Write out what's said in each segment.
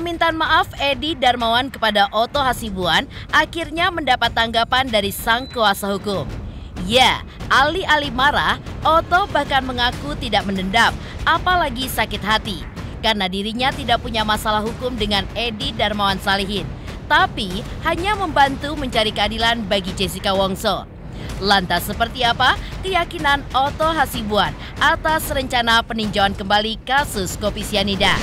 Permintaan maaf Edi Darmawan kepada Otto Hasibuan akhirnya mendapat tanggapan dari sang kuasa hukum. Ya, alih-alih marah, Otto bahkan mengaku tidak mendendam, apalagi sakit hati, karena dirinya tidak punya masalah hukum dengan Edi Darmawan Salihin, tapi hanya membantu mencari keadilan bagi Jessica Wongso. Lantas seperti apa keyakinan Otto Hasibuan atas rencana peninjauan kembali kasus kopi sianida?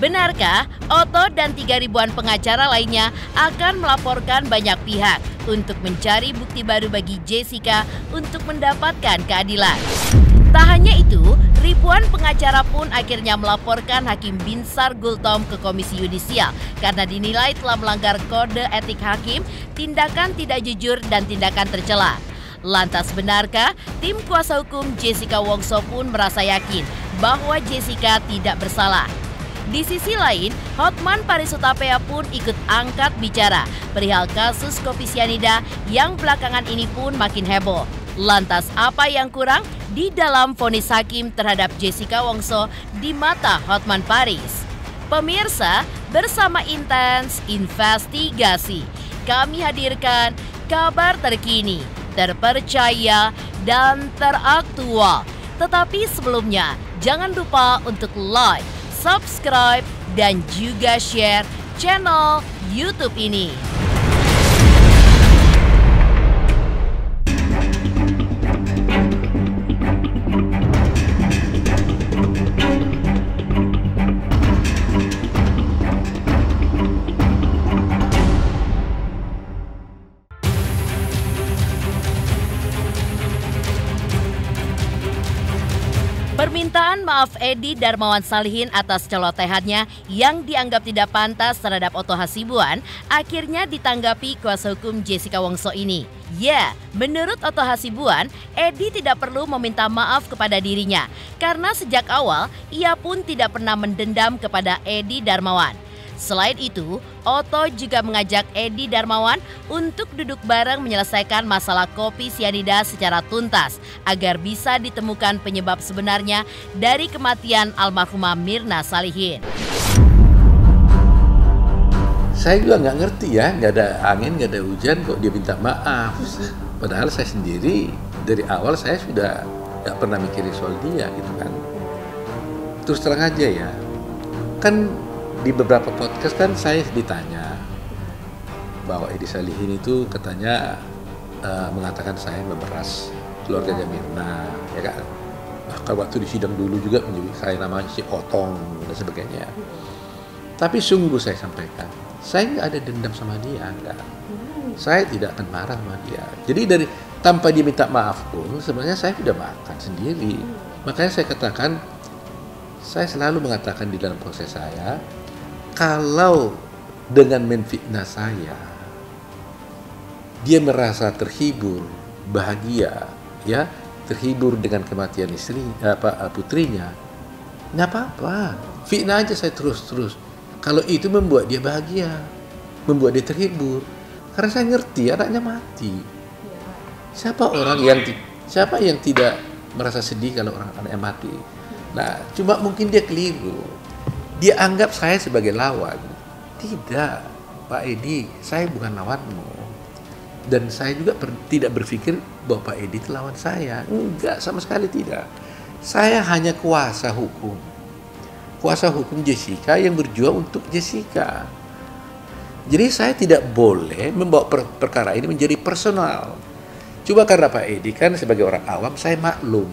Benarkah Otto dan 3.000-an pengacara lainnya akan melaporkan banyak pihak untuk mencari bukti baru bagi Jessica untuk mendapatkan keadilan? Tak hanya itu, ribuan pengacara pun akhirnya melaporkan Hakim Binsar Gultom ke Komisi Yudisial karena dinilai telah melanggar kode etik hakim, tindakan tidak jujur dan tindakan tercela. Lantas benarkah tim kuasa hukum Jessica Wongso pun merasa yakin bahwa Jessica tidak bersalah? Di sisi lain, Hotman Paris Hutapea pun ikut angkat bicara perihal kasus kopi sianida yang belakangan ini pun makin heboh. Lantas apa yang kurang di dalam vonis hakim terhadap Jessica Wongso di mata Hotman Paris? Pemirsa, bersama Intens Investigasi, kami hadirkan kabar terkini, terpercaya, dan teraktual. Tetapi sebelumnya, jangan lupa untuk like, subscribe, dan juga share channel YouTube ini. Permintaan maaf Edi Darmawan Salihin atas celotehannya yang dianggap tidak pantas terhadap Otto Hasibuan akhirnya ditanggapi kuasa hukum Jessica Wongso ini. Ya, menurut Otto Hasibuan, Edi tidak perlu meminta maaf kepada dirinya karena sejak awal ia pun tidak pernah mendendam kepada Edi Darmawan. Selain itu, Otto juga mengajak Edi Darmawan untuk duduk bareng menyelesaikan masalah kopi sianida secara tuntas agar bisa ditemukan penyebab sebenarnya dari kematian almarhumah Mirna Salihin. Saya juga nggak ngerti ya, nggak ada angin, nggak ada hujan kok dia minta maaf. Padahal saya sendiri dari awal saya sudah nggak pernah mikirin soal dia gitu kan. Terus terang aja ya, kan di beberapa podcast kan saya ditanya bahwa Edi Salihin itu katanya mengatakan saya memeras keluarganya Mirna, ya kan? Bahkan waktu di sidang dulu juga menyebut saya namanya si Otong dan sebagainya. Tapi sungguh saya sampaikan, saya nggak ada dendam sama dia, enggak. Saya tidak akan marah sama dia. Jadi dari tanpa dia minta maaf pun sebenarnya saya sudah maafkan sendiri. Makanya saya katakan, saya selalu mengatakan di dalam proses saya, kalau dengan menfitnah saya, dia merasa terhibur, bahagia, ya, terhibur dengan kematian putrinya, nggak apa-apa, fitnah aja saya terus. Kalau itu membuat dia bahagia, membuat dia terhibur, karena saya ngerti anaknya mati. Siapa yang tidak merasa sedih kalau anaknya mati? Nah, cuma mungkin dia keliru. Dia anggap saya sebagai lawan. Tidak, Pak Edi, saya bukan lawanmu. Dan saya juga tidak berpikir bahwa Pak Edi itu lawan saya. Enggak, sama sekali tidak. Saya hanya kuasa hukum. Kuasa hukum Jessica yang berjuang untuk Jessica. Jadi saya tidak boleh membawa perkara ini menjadi personal. Coba karena Pak Edi kan sebagai orang awam saya maklum.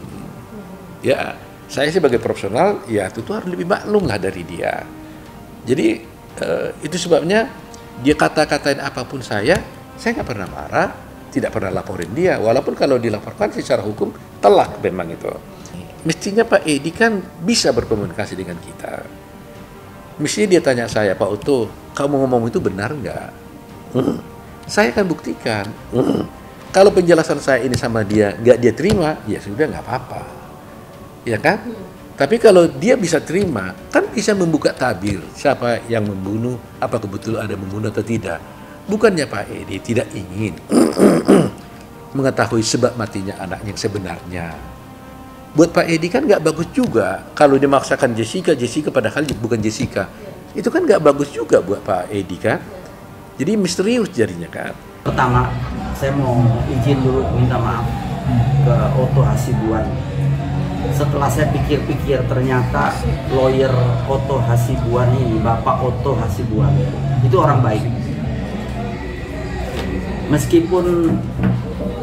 Ya, saya sebagai profesional, ya itu harus lebih maklum lah dari dia. Jadi itu sebabnya dia kata-katain apapun saya nggak pernah marah, tidak pernah laporin dia. Walaupun kalau dilaporkan secara hukum telak memang itu. Mestinya Pak Edi kan bisa berkomunikasi dengan kita. Mestinya dia tanya saya, Pak Otto, kamu ngomong itu benar nggak? Saya akan buktikan. Kalau penjelasan saya ini sama dia nggak dia terima, ya sudah nggak apa-apa. Ya kan? Tapi kalau dia bisa terima, kan bisa membuka tabir siapa yang membunuh, apa kebetulan ada membunuh atau tidak. Bukannya Pak Edi tidak ingin mengetahui sebab matinya anak yang sebenarnya. buat Pak Edi kan nggak bagus juga kalau dimaksakan Jessica padahal bukan Jessica. Itu kan nggak bagus juga buat Pak Edi kan. Jadi misterius jadinya kan. Pertama, saya mau izin dulu minta maaf ke Otto Hasibuan. Setelah saya pikir-pikir, ternyata lawyer Otto Hasibuan ini, Bapak Otto Hasibuan, itu orang baik. Meskipun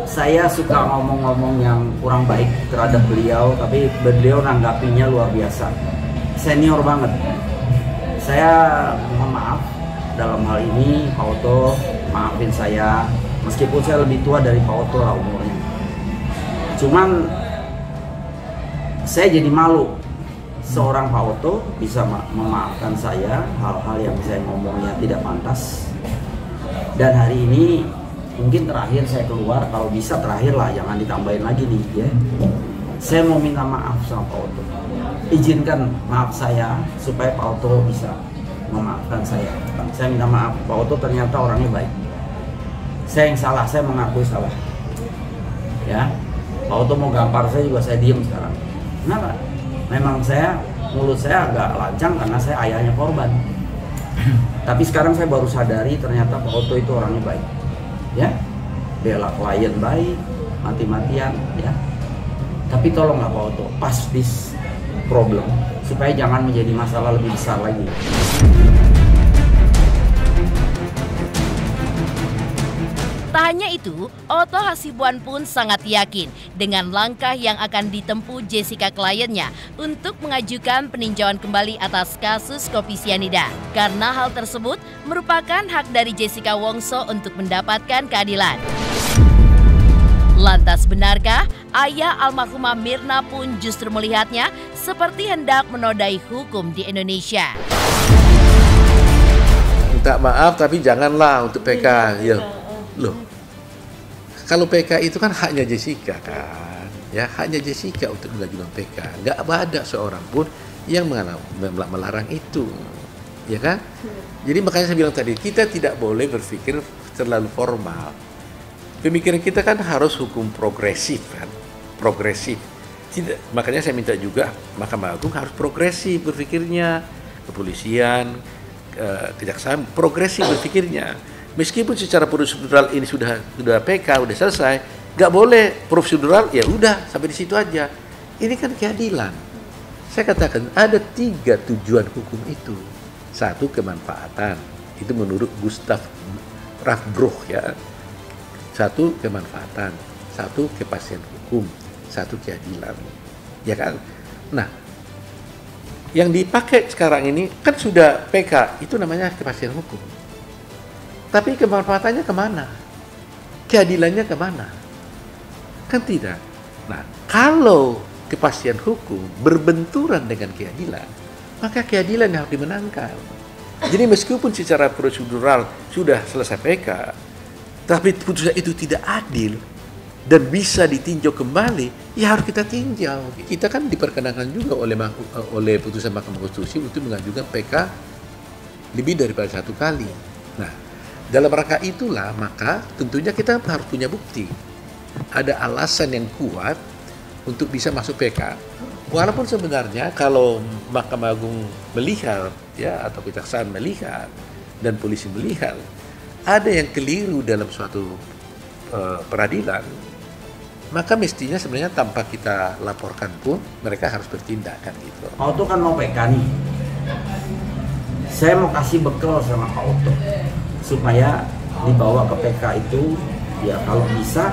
saya suka ngomong-ngomong yang kurang baik terhadap beliau, tapi beliau nanggapinya luar biasa. Senior banget. Saya mohon maaf dalam hal ini, Pak Otto, maafin saya. Meskipun saya lebih tua dari Pak Otto lah umurnya. Cuman saya jadi malu seorang Pak Otto bisa memaafkan saya hal-hal yang saya ngomongnya tidak pantas. Dan hari ini mungkin terakhir saya keluar, kalau bisa terakhir lah, jangan ditambahin lagi nih ya. Saya mau minta maaf sama Pak Otto. Izinkan maaf saya supaya Pak Otto bisa memaafkan saya. Saya minta maaf, Pak Otto ternyata orangnya baik. Saya yang salah, saya mengakui salah. Ya, Pak Otto mau gampar saya juga saya diem sekarang. Kenapa? Memang mulut saya agak lancang karena saya ayahnya korban. Tapi sekarang saya baru sadari ternyata Pak Otto itu orangnya baik. Ya, bela klien baik, mati-matian, ya. Tapi tolonglah Pak Otto, pas this problem supaya jangan menjadi masalah lebih besar lagi. Tak hanya itu, Otto Hasibuan pun sangat yakin dengan langkah yang akan ditempuh Jessica kliennya untuk mengajukan peninjauan kembali atas kasus kopi sianida. Karena hal tersebut merupakan hak dari Jessica Wongso untuk mendapatkan keadilan. Lantas benarkah ayah almarhumah Mirna pun justru melihatnya seperti hendak menodai hukum di Indonesia? Minta maaf tapi janganlah untuk PK. Ya. Loh, kalau PK itu kan haknya Jessica kan, ya haknya Jessica untuk mengajukan PK. Nggak ada seorang pun yang melarang itu, ya kan? Jadi makanya saya bilang tadi, kita tidak boleh berpikir terlalu formal. Pemikiran kita kan harus hukum progresif kan, progresif. Tidak, makanya saya minta juga Mahkamah Agung harus progresif berpikirnya, kepolisian, kejaksaan progresif berpikirnya. Meskipun secara prosedural ini sudah PK, udah selesai, nggak boleh prosedural, ya udah sampai di situ aja. Ini kan keadilan. Saya katakan ada 3 tujuan hukum itu. 1, kemanfaatan. Itu menurut Gustav Raffbruch ya. 1, kemanfaatan. 1, kepastian hukum. 1, keadilan. Ya kan? Nah, yang dipakai sekarang ini kan sudah PK, itu namanya kepastian hukum. Tapi kemanfaatannya kemana? Keadilannya kemana? Kan tidak. Nah, kalau kepastian hukum berbenturan dengan keadilan, maka keadilan yang harus dimenangkan. Jadi meskipun secara prosedural sudah selesai PK, tapi putusan itu tidak adil dan bisa ditinjau kembali, ya harus kita tinjau. Kita kan diperkenankan juga oleh putusan Mahkamah Konstitusi untuk mengajukan PK lebih daripada 1 kali. Nah, dalam rangka itulah maka tentunya kita harus punya bukti. Ada alasan yang kuat untuk bisa masuk PK. Walaupun sebenarnya kalau Mahkamah Agung melihat ya atau kejaksaan melihat dan polisi melihat ada yang keliru dalam suatu peradilan, maka mestinya sebenarnya tanpa kita laporkan pun mereka harus bertindak kan gitu. Pak Otto kan mau PK nih. Saya mau kasih bekal sama Pak Otto supaya dibawa ke PK itu, ya kalau bisa,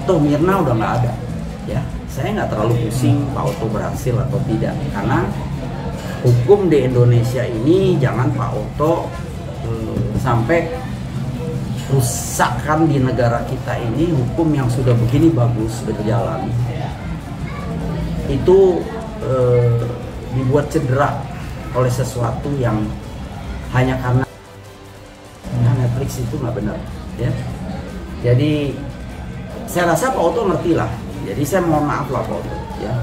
toh Mirna udah nggak ada, ya. Saya nggak terlalu pusing Pak Otto berhasil atau tidak, karena hukum di Indonesia ini jangan Pak Otto sampai rusakkan di negara kita ini hukum yang sudah begini bagus berjalan. Itu dibuat cedera oleh sesuatu yang hanya karena Netflix itu nggak benar, ya. Jadi saya rasa Pak Otto ngerti lah. Jadi saya mohon maaf lah Pak Otto, ya.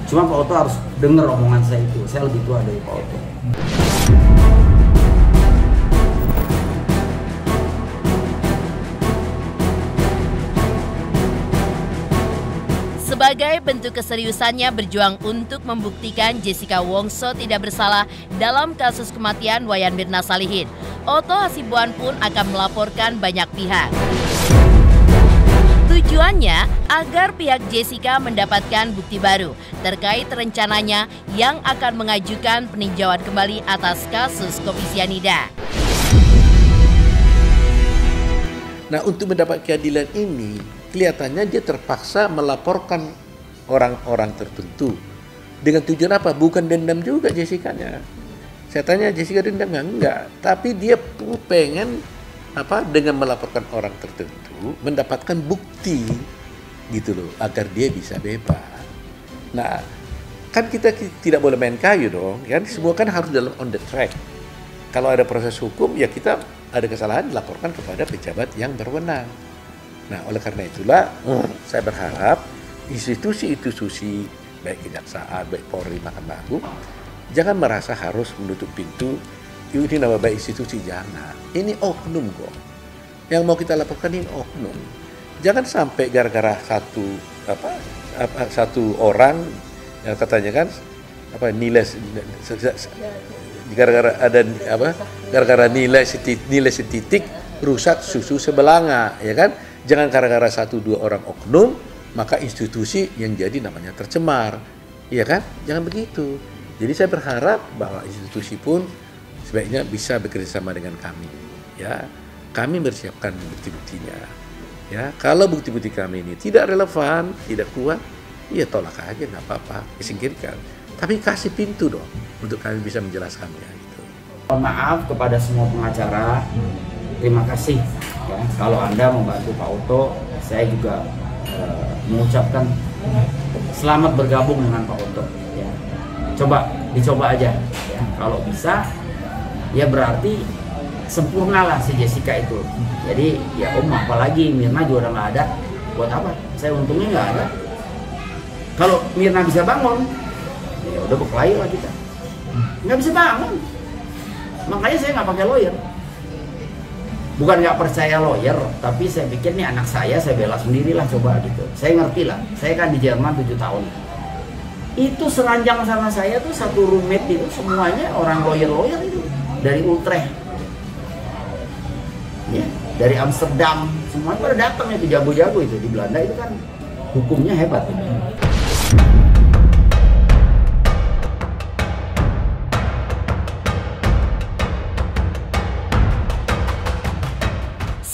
Cuma Pak Otto harus dengar omongan saya itu. Saya lebih tua dari Pak Otto. Sebagai bentuk keseriusannya berjuang untuk membuktikan Jessica Wongso tidak bersalah dalam kasus kematian Wayan Mirna Salihin, Otto Hasibuan pun akan melaporkan banyak pihak. Tujuannya agar pihak Jessica mendapatkan bukti baru terkait rencananya yang akan mengajukan peninjauan kembali atas kasus kopi sianida. Nah, untuk mendapat keadilan ini, kelihatannya dia terpaksa melaporkan orang-orang tertentu. Dengan tujuan apa? Bukan dendam juga Jessica-nya. Saya tanya, Jessica dendam nggak? Enggak. Tapi dia pengen dengan melaporkan orang tertentu mendapatkan bukti gitu loh, agar dia bisa bebas. Nah, kan kita tidak boleh main kayu dong, kan? Semua kan harus dalam on the track. Kalau ada proses hukum, ya kita ada kesalahan dilaporkan kepada pejabat yang berwenang. Nah, oleh karena itulah saya berharap institusi-institusi baik kejaksaan, baik Polri, Mahkamah Agung jangan merasa harus menutup pintu. Ini nama baik institusi, jangan. Ini oknum kok. Yang mau kita laporkan ini oknum. Jangan sampai gara-gara satu orang yang katanya kan nilai gara-gara nilai setitik rusak susu sebelanga, ya kan? Jangan gara-gara 1-2 orang oknum maka institusi yang jadi namanya tercemar, ya kan? Jangan begitu. Jadi saya berharap bahwa institusi pun sebaiknya bisa bekerja sama dengan kami, ya. Kami bersiapkan bukti-buktinya, ya. Kalau bukti-bukti kami ini tidak relevan, tidak kuat, ya tolak aja, nggak apa-apa, disingkirkan. Tapi kasih pintu dong untuk kami bisa menjelaskannya. Gitu. Mohon maaf kepada semua pengacara, terima kasih. Ya, kalau Anda membantu Pak Otto, saya juga mengucapkan selamat bergabung dengan Pak Otto. Ya. Dicoba aja. Ya. Kalau bisa, ya berarti sempurnalah si Jessica itu. Jadi ya apalagi Mirna juga udah nggak ada. Buat apa? Saya untungnya nggak ada. Kalau Mirna bisa bangun, ya udah berkelahi lah kita. Nggak bisa bangun. Makanya saya nggak pakai lawyer. Bukan nggak percaya lawyer, tapi saya pikir nih anak saya bela sendirilah coba gitu. Saya ngerti lah. Saya kan di Jerman 7 tahun. Itu seranjang sama saya tuh satu roommate itu semuanya orang lawyer itu dari Utrecht, ya, dari Amsterdam, semuanya pada datang itu jago-jago itu di Belanda itu kan hukumnya hebat.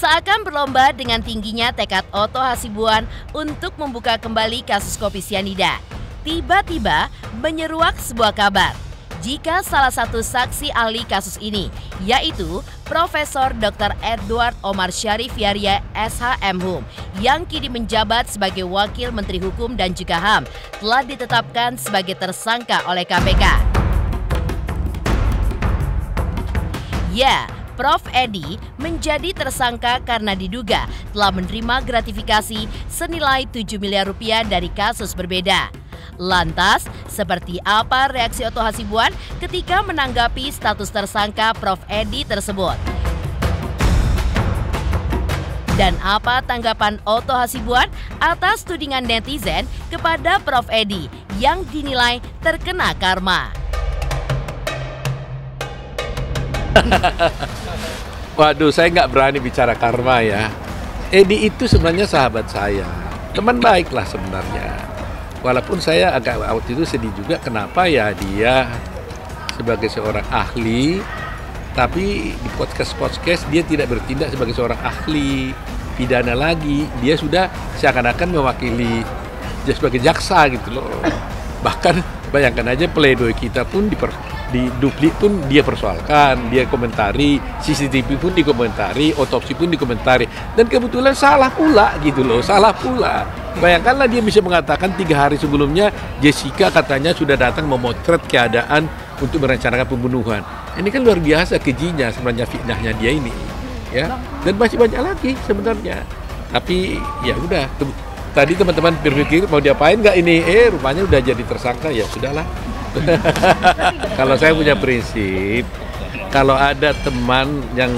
Seakan berlomba dengan tingginya tekad Otto Hasibuan untuk membuka kembali kasus kopi sianida. Tiba-tiba menyeruak sebuah kabar. Jika salah satu saksi ahli kasus ini, yaitu Profesor Dr. Edward Omar Syarif Yaria SHMHum, yang kini menjabat sebagai Wakil Menteri Hukum dan juga HAM, telah ditetapkan sebagai tersangka oleh KPK. Ya, Prof. Edi menjadi tersangka karena diduga telah menerima gratifikasi senilai 7 miliar rupiah dari kasus berbeda. Lantas, seperti apa reaksi Otto Hasibuan ketika menanggapi status tersangka Prof. Edi tersebut? Dan apa tanggapan Otto Hasibuan atas tudingan netizen kepada Prof. Edi yang dinilai terkena karma? Waduh, saya nggak berani bicara karma ya. Edi itu sebenarnya sahabat saya, teman baik lah sebenarnya. Walaupun saya agak waktu itu sedih juga kenapa ya dia sebagai seorang ahli, tapi di podcast dia tidak bertindak sebagai seorang ahli pidana lagi. Dia sudah seakan-akan mewakili sebagai jaksa gitu loh. Bahkan bayangkan aja pledoi kita pun di duplik pun dia persoalkan, dia komentari, CCTV pun dikomentari, otopsi pun dikomentari, dan kebetulan salah pula gitu loh, salah pula. Bayangkanlah dia bisa mengatakan 3 hari sebelumnya Jessica katanya sudah datang memotret keadaan untuk merencanakan pembunuhan. Ini kan luar biasa kejinya sebenarnya fitnahnya dia ini, ya. Dan masih banyak lagi sebenarnya. Tapi ya udah, tadi teman-teman berpikir mau diapain nggak ini? Rupanya udah jadi tersangka, ya sudahlah. Kalau saya punya prinsip, kalau ada teman yang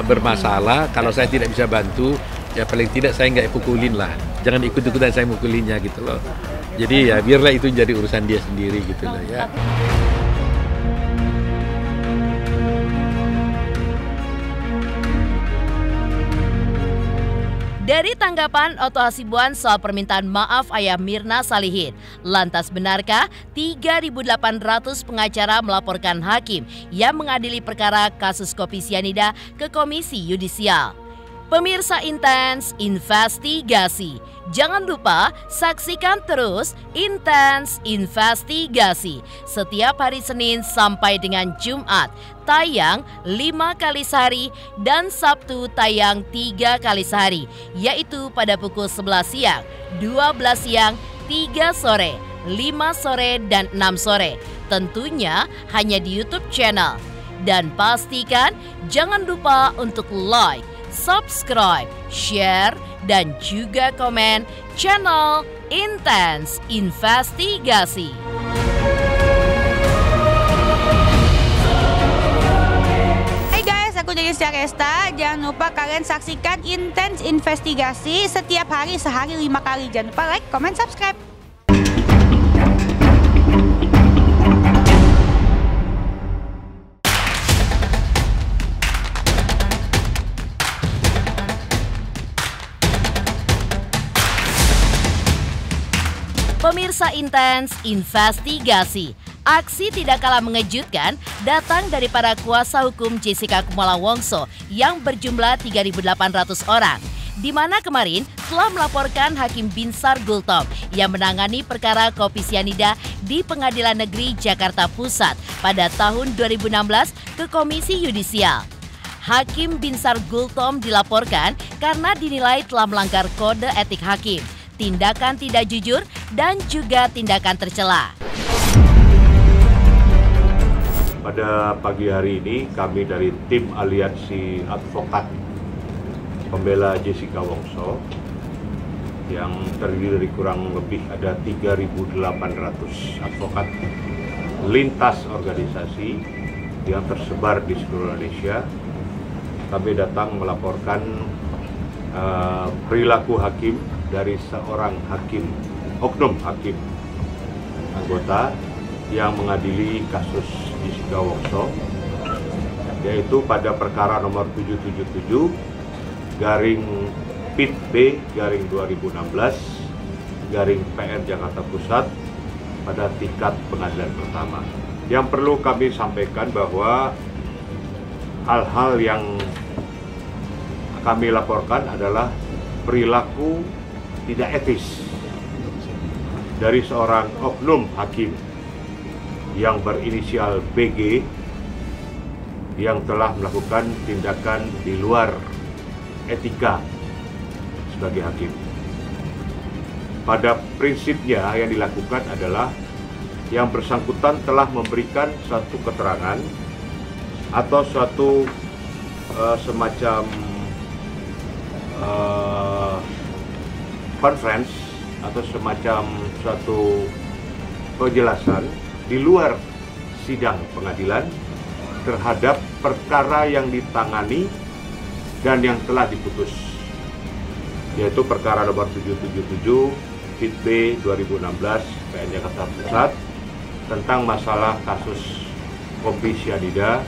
bermasalah, kalau saya tidak bisa bantu, ya paling tidak saya nggak pukulin lah, jangan ikut-ikutan saya mukulinnya gitu loh. Jadi ya biarlah itu jadi urusan dia sendiri gitu loh ya. Dari tanggapan Otto Hasibuan soal permintaan maaf ayah Mirna Salihin, lantas benarkah 3.800 pengacara melaporkan hakim yang mengadili perkara kasus kopi sianida ke Komisi Yudisial? Pemirsa Intens Investigasi, jangan lupa saksikan terus Intens Investigasi setiap hari Senin sampai dengan Jumat, tayang 5 kali sehari dan Sabtu tayang 3 kali sehari, yaitu pada pukul 11 siang, 12 siang, 3 sore, 5 sore, dan 6 sore. Tentunya hanya di YouTube channel. Dan pastikan jangan lupa untuk like, subscribe, share, dan juga komen channel Intens Investigasi. Hai guys, aku Delisha Resta. Jangan lupa kalian saksikan Intens Investigasi setiap hari sehari 5 kali. Jangan lupa like, comment, subscribe. Pemirsa Intens Investigasi, aksi tidak kalah mengejutkan datang dari para kuasa hukum Jessica Kumala Wongso yang berjumlah 3.800 orang, di mana kemarin telah melaporkan Hakim Binsar Gultom yang menangani perkara kopi sianida di Pengadilan Negeri Jakarta Pusat pada tahun 2016 ke Komisi Yudisial. Hakim Binsar Gultom dilaporkan karena dinilai telah melanggar kode etik hakim, tindakan tidak jujur, dan juga tindakan tercela. Pada pagi hari ini kami dari tim aliansi advokat pembela Jessica Wongso yang terdiri dari kurang lebih ada 3.800 advokat lintas organisasi yang tersebar di seluruh Indonesia. Kami datang melaporkan perilaku hakim dari seorang hakim, oknum hakim anggota yang mengadili kasus Jessica Wongso, yaitu pada perkara nomor 777 garing PIT B garing 2016 garing PR Jakarta Pusat pada tingkat pengadilan pertama. Yang perlu kami sampaikan bahwa hal-hal yang kami laporkan adalah perilaku tidak etis dari seorang oknum hakim yang berinisial BG yang telah melakukan tindakan di luar etika sebagai hakim. Pada prinsipnya yang dilakukan adalah yang bersangkutan telah memberikan suatu keterangan atau suatu semacam conference atau semacam suatu penjelasan di luar sidang pengadilan terhadap perkara yang ditangani dan yang telah diputus, yaitu perkara nomor 777 PIT B 2016 PN Jakarta Pusat tentang masalah kasus kopi sianida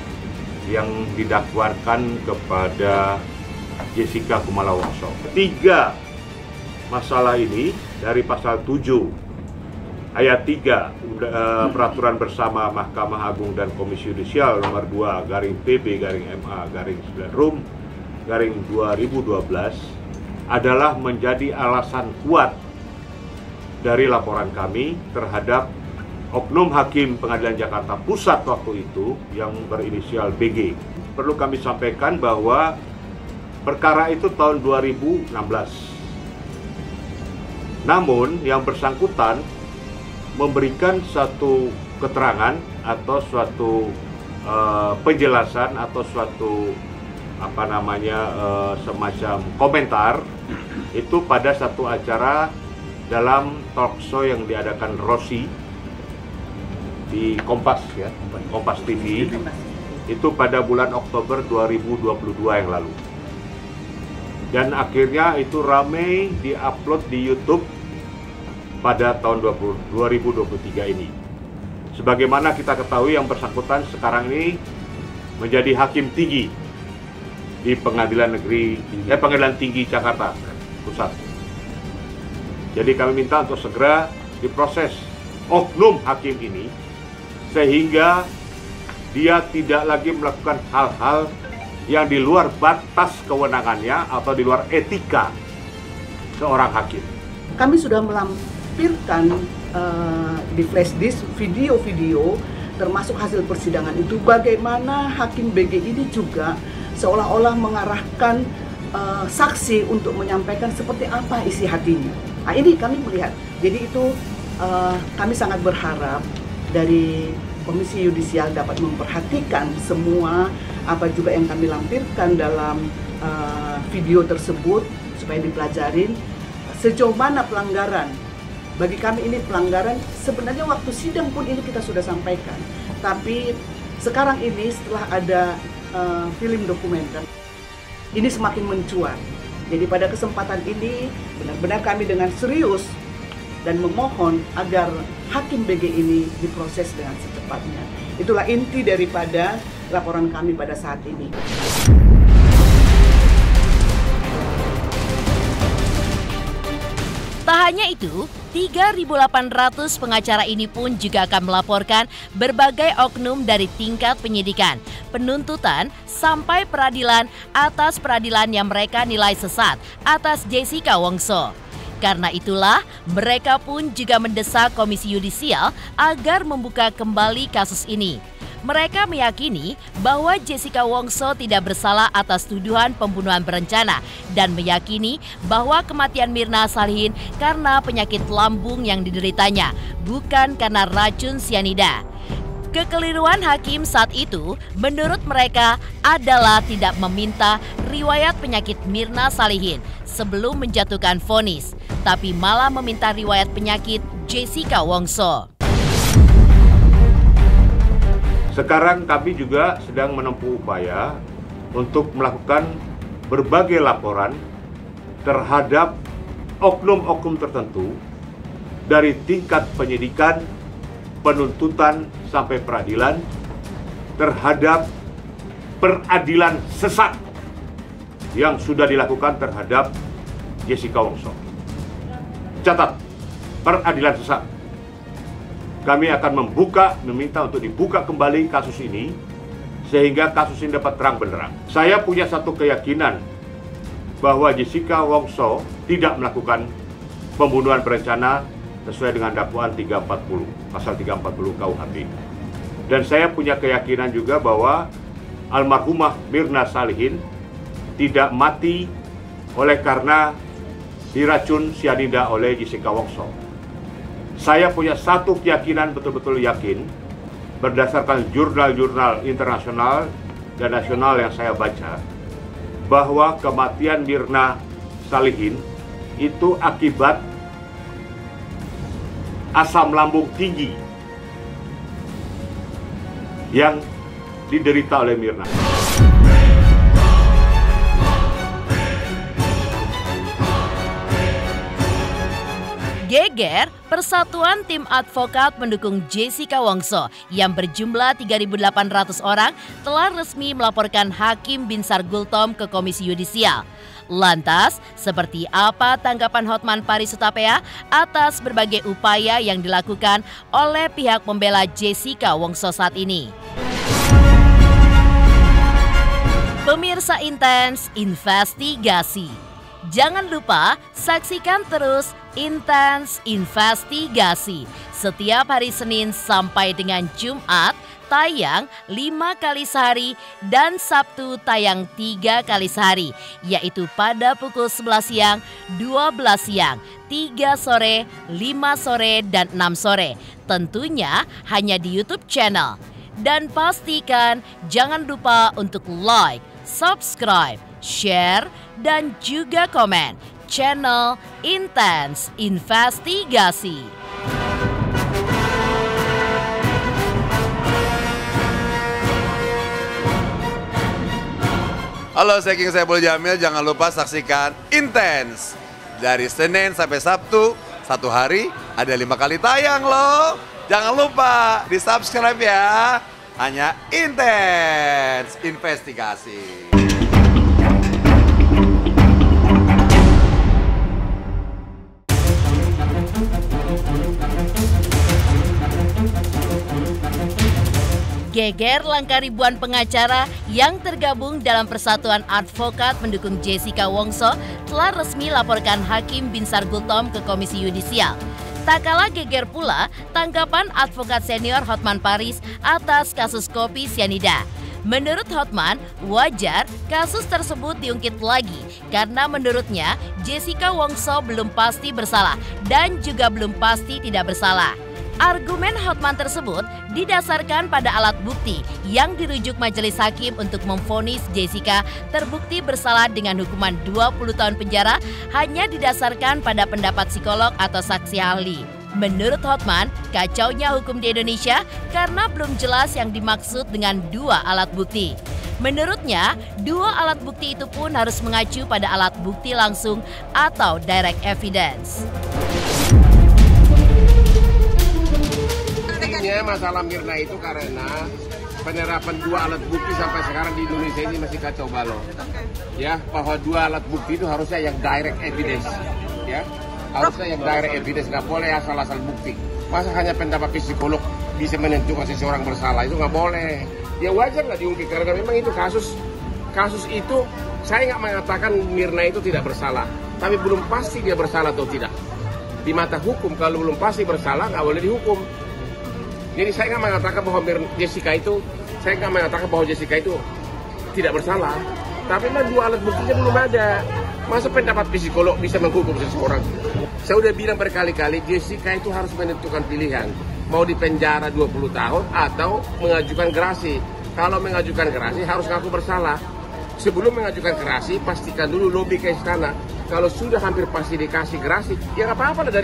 yang didakwakan kepada Jessica Kumala Wongso. 3 masalah ini dari pasal 7 ayat 3 Peraturan Bersama Mahkamah Agung dan Komisi Yudisial nomor 2 garing PB garing MA garing 9 Rum garing 2012 adalah menjadi alasan kuat dari laporan kami terhadap oknum hakim Pengadilan Jakarta Pusat waktu itu yang berinisial BG. Perlu kami sampaikan bahwa perkara itu tahun 2016. Namun yang bersangkutan memberikan satu keterangan atau suatu penjelasan atau suatu semacam komentar itu pada satu acara dalam talk show yang diadakan Rossi di Kompas ya, Kompas TV itu pada bulan Oktober 2022 yang lalu. Dan akhirnya itu ramai diupload di YouTube pada tahun 2023 ini. Sebagaimana kita ketahui, yang bersangkutan sekarang ini menjadi hakim tinggi di Pengadilan Tinggi Jakarta Pusat. Jadi kami minta untuk segera diproses oknum hakim ini sehingga dia tidak lagi melakukan hal-hal yang di luar batas kewenangannya atau di luar etika seorang hakim. Kami sudah melampirkan di flash disk video-video termasuk hasil persidangan itu bagaimana Hakim BG ini juga seolah-olah mengarahkan saksi untuk menyampaikan seperti apa isi hatinya. Nah, ini kami melihat. Jadi itu kami sangat berharap dari Komisi Yudisial dapat memperhatikan semua apa juga yang kami lampirkan dalam video tersebut supaya dipelajarin sejauh mana pelanggaran. Bagi kami ini pelanggaran, sebenarnya waktu sidang pun ini kita sudah sampaikan. Tapi sekarang ini setelah ada film dokumenter, ini semakin mencuat. Jadi pada kesempatan ini benar-benar kami dengan serius dan memohon agar Hakim BG ini diproses dengan secepatnya. Itulah inti daripada laporan kami pada saat ini. Tak hanya itu, 3.800 pengacara ini pun juga akan melaporkan berbagai oknum dari tingkat penyidikan, penuntutan, sampai peradilan atas peradilan yang mereka nilai sesat atas Jessica Wongso. Karena itulah, mereka pun juga mendesak Komisi Yudisial agar membuka kembali kasus ini. Mereka meyakini bahwa Jessica Wongso tidak bersalah atas tuduhan pembunuhan berencana dan meyakini bahwa kematian Mirna Salihin karena penyakit lambung yang dideritanya, bukan karena racun sianida. Kekeliruan hakim saat itu menurut mereka adalah tidak meminta riwayat penyakit Mirna Salihin sebelum menjatuhkan vonis, tapi malah meminta riwayat penyakit Jessica Wongso. Sekarang kami juga sedang menempuh upaya untuk melakukan berbagai laporan terhadap oknum-oknum tertentu dari tingkat penyidikan, penuntutan sampai peradilan terhadap peradilan sesat yang sudah dilakukan terhadap Jessica Wongso. Catat, peradilan sesat. Kami akan meminta untuk dibuka kembali kasus ini sehingga kasus ini dapat terang benderang. Saya punya satu keyakinan bahwa Jessica Wongso tidak melakukan pembunuhan berencana sesuai dengan dakwaan 340, pasal 340 KUHP. Dan saya punya keyakinan juga bahwa almarhumah Mirna Salihin tidak mati oleh karena diracun sianida oleh Jessica Wongso. Saya punya satu keyakinan, betul-betul yakin, berdasarkan jurnal-jurnal internasional dan nasional yang saya baca, bahwa kematian Mirna Salihin itu akibat asam lambung tinggi yang diderita oleh Mirna. Geger, Persatuan Tim Advokat mendukung Jessica Wongso yang berjumlah 3.800 orang telah resmi melaporkan Hakim Binsar Gultom ke Komisi Yudisial. Lantas, seperti apa tanggapan Hotman Paris Hutapea atas berbagai upaya yang dilakukan oleh pihak pembela Jessica Wongso saat ini? Pemirsa Intens Investigasi, jangan lupa saksikan terus Intens Investigasi setiap hari Senin sampai dengan Jumat tayang 5 kali sehari dan Sabtu tayang 3 kali sehari, yaitu pada pukul 11 siang, 12 siang, 3 sore, 5 sore, dan 6 sore. Tentunya hanya di YouTube channel. Dan pastikan jangan lupa untuk like, subscribe, share, dan juga komen channel Intens Investigasi. Halo, saya King Saiful Jamil. Jangan lupa saksikan Intens dari Senin sampai Sabtu. Satu hari ada 5 kali tayang loh. Jangan lupa di-subscribe ya. Hanya Intens Investigasi. Geger langkah ribuan pengacara yang tergabung dalam Persatuan Advokat mendukung Jessica Wongso telah resmi laporkan Hakim Binsar Gultom ke Komisi Yudisial. Tak kalah geger pula tanggapan advokat senior Hotman Paris atas kasus kopi sianida. Menurut Hotman, wajar kasus tersebut diungkit lagi karena menurutnya Jessica Wongso belum pasti bersalah dan juga belum pasti tidak bersalah. Argumen Hotman tersebut didasarkan pada alat bukti yang dirujuk majelis hakim untuk memvonis Jessica terbukti bersalah dengan hukuman 20 tahun penjara hanya didasarkan pada pendapat psikolog atau saksi ahli. Menurut Hotman, kacaunya hukum di Indonesia karena belum jelas yang dimaksud dengan 2 alat bukti. Menurutnya, 2 alat bukti itu pun harus mengacu pada alat bukti langsung atau direct evidence. Masalah Mirna itu karena penerapan 2 alat bukti sampai sekarang di Indonesia ini masih kacau balau. Ya, bahwa 2 alat bukti itu harusnya yang direct evidence. Ya, harusnya yang direct evidence, nggak boleh asal-asal bukti. Masa hanya pendapat psikolog bisa menentukan seseorang bersalah, itu nggak boleh. Ya wajar nggak diungkit karena memang itu kasus itu saya nggak mengatakan Mirna itu tidak bersalah, tapi belum pasti dia bersalah atau tidak. Di mata hukum kalau belum pasti bersalah nggak boleh dihukum. Jadi saya nggak mengatakan bahwa Jessica itu tidak bersalah, tapi memang 2 alat buktinya belum ada. Masa pendapat psikolog bisa menghukum seseorang? Saya udah bilang berkali-kali, Jessica itu harus menentukan pilihan, mau dipenjara 20 tahun atau mengajukan gerasi. Kalau mengajukan gerasi harus ngaku bersalah. Sebelum mengajukan gerasi, pastikan dulu lobby ke istana. Kalau sudah hampir pasti dikasih gerasi, ya nggak apa-apa lah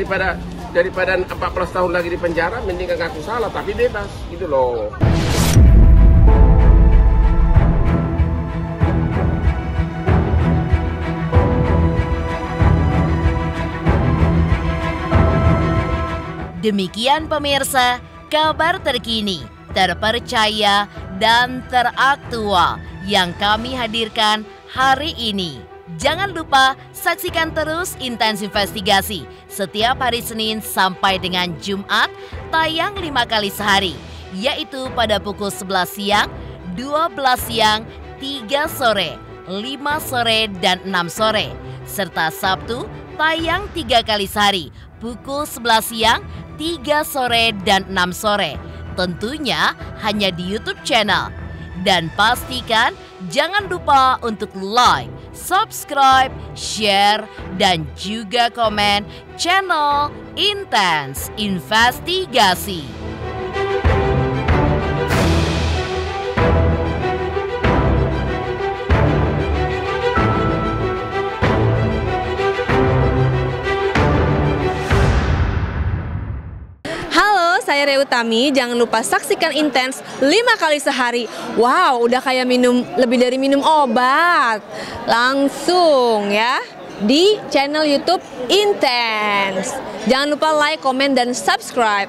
daripada 14 tahun lagi di penjara, mending ngaku salah tapi bebas, gitu loh. Demikian pemirsa, kabar terkini, terpercaya, dan teraktual yang kami hadirkan hari ini. Jangan lupa saksikan terus Intens Investigasi setiap hari Senin sampai dengan Jumat, tayang 5 kali sehari, yaitu pada pukul 11 siang, 12 siang, 3 sore, 5 sore, dan 6 sore. Serta Sabtu tayang 3 kali sehari, pukul 11 siang, 3 sore, dan 6 sore. Tentunya hanya di YouTube channel. Dan pastikan jangan lupa untuk like, subscribe, share, dan juga komen channel Intens Investigasi. Saya Rea Utami, jangan lupa saksikan Intens 5 kali sehari. Wow, udah kayak lebih dari minum obat. Langsung ya di channel YouTube Intens. Jangan lupa like, komen, dan subscribe.